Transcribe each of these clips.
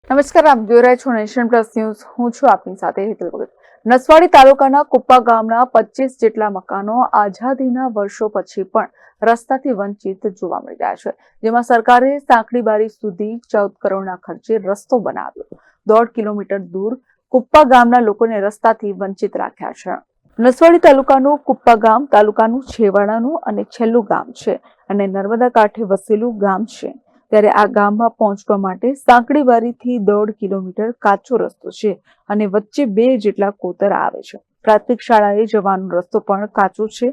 નમસ્કાર, આપ જોઈ રહ્યા છો નેશન પ્લસ ન્યૂઝ. હું છું આપની સાથે હેતલ ભગત. નસવાડી તાલુકાના કુપ્પા ગામના 25 જેટલા મકાનો આઝાદીના વર્ષો પછી પણ રસ્તાથી વંચિત જોવા મળી રહ્યા છે, જેમાં સરકારે સાંકડીબારી સુધી 14 કરોડના ખર્ચે રસ્તો બનાવ્યો. 1.5 કિલોમીટર દૂર કુપ્પા ગામના લોકોને રસ્તાથી વંચિત રાખ્યા છે. નસવાડી તાલુકાનું કુપ્પા ગામ તાલુકાનું છેવાડાનું અને છેલ્લું ગામ છે અને નર્મદા કાંઠે વસેલું ગામ છે. ત્યારે આ ગામમાં પહોંચવા માટે સાંકડીબારીથી 1.5 કિલોમીટર કાચો રસ્તો છે અને વચ્ચે 2 જેટલા કોતરા આવે છે. પ્રાથમિક શાળાએ જવાનો રસ્તો પણ કાચો છે.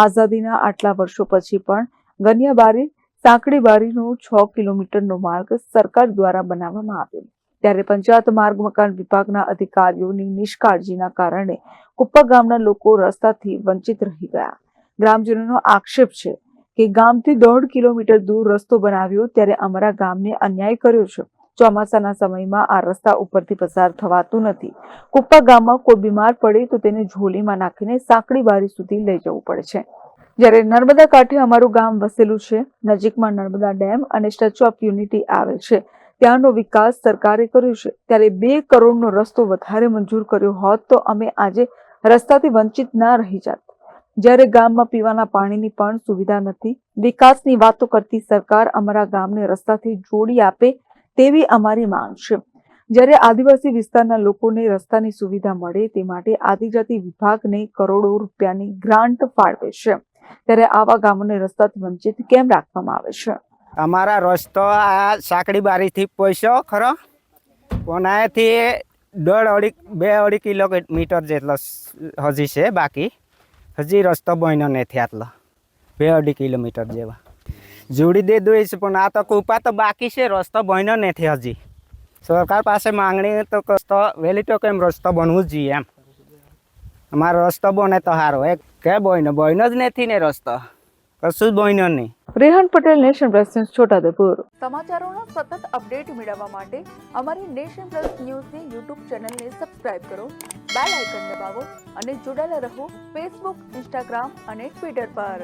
આઝાદીના આટલા વર્ષો પછી પણ ગનિયાબારી સાંકડીબારીનો 6 કિલોમીટરનો માર્ગ સરકાર દ્વારા બનાવવામાં આવ્યો. ત્યારે પંચાયત માર્ગ મકાન વિભાગના અધિકારીઓની નિષ્કાળજીના કારણે કુપ્પા ગામના લોકો રસ્તાથી વંચિત રહી ગયા. ગ્રામજનોનો આક્ષેપ છે કે ગામથી 1.5 કિલોમીટર દૂર રસ્તો બનાવ્યો ત્યારે અમારા ગામને અન્યાય કર્યો છે. ચોમાસાના સમયમાં આ રસ્તા ઉપરથી પસાર થવાતું નથી. કુપ્પા ગામમાં કોઈ બીમાર પડે તો તેને ઝોલીમાં નાખીને સાંકડીબારી સુધી લઈ જવું પડે છે. જ્યારે નર્મદા કાંઠે અમારું ગામ વસેલું છે. નજીકમાં નર્મદા ડેમ અને સ્ટેચ્યુ ઓફ યુનિટી આવેલ છે. ત્યાંનો વિકાસ સરકારે કર્યો છે. ત્યારે 2 કરોડનો રસ્તો વધારે મંજૂર કર્યો હોત તો અમે આજે રસ્તાથી વંચિત ના રહી જાત. જ્યારે ગામમાં પીવાના પાણીની પણ સુવિધા નથી. વિકાસની વાતો કરતી સરકાર અમારા ગામને રસ્તાથી જોડી આપે તેવી અમારી માંગ છે. જ્યારે આદિવાસી વિસ્તારના લોકોને રસ્તાની સુવિધા મળે તે માટે આદિજાતિ વિભાગને કરોડો રૂપિયાની ગ્રાન્ટ ફાળવે છે, ત્યારે આવા ગામોને રસ્તાથી વંચિત કેમ રાખવામાં આવે છે? અમારા રસ્તો આ સાંકડીબારીથી પહોંચ્યો ખરો, પણ અહીંયાથી 2.5 કિલોમીટર જેટલો હજી છે. બાકી હજી રસ્તો બન્યો નથી. આટલો 2.5 કિલોમીટર જેવા જોડી દે દઈશ, પણ આ તો કૂપા તો બાકી છે. રસ્તો બન્યો નથી હજી. સરકાર પાસે માંગણી તો રસ્તો વહેલી તો કેમ રસ્તો બનવું જ જોઈએ એમ. અમારો રસ્તો બને તો સારો. એક કે બન્યો જ નથી ને રસ્તો, કશું જ બન્યો નહીં. Rehan Patel, nation plus news, Chhota Udepur. સમાચારોનો સતત અપડેટ મેળવવા માટે અમારી નેશન પ્લસ ન્યૂઝની યુટ્યુબ ચેનલને સબસ્ક્રાઇબ કરો, બેલ આઇકન દબાવો અને જોડાયેલા રહો ફેસબુક, ઇન્સ્ટાગ્રામ અને ટ્વિટર પર.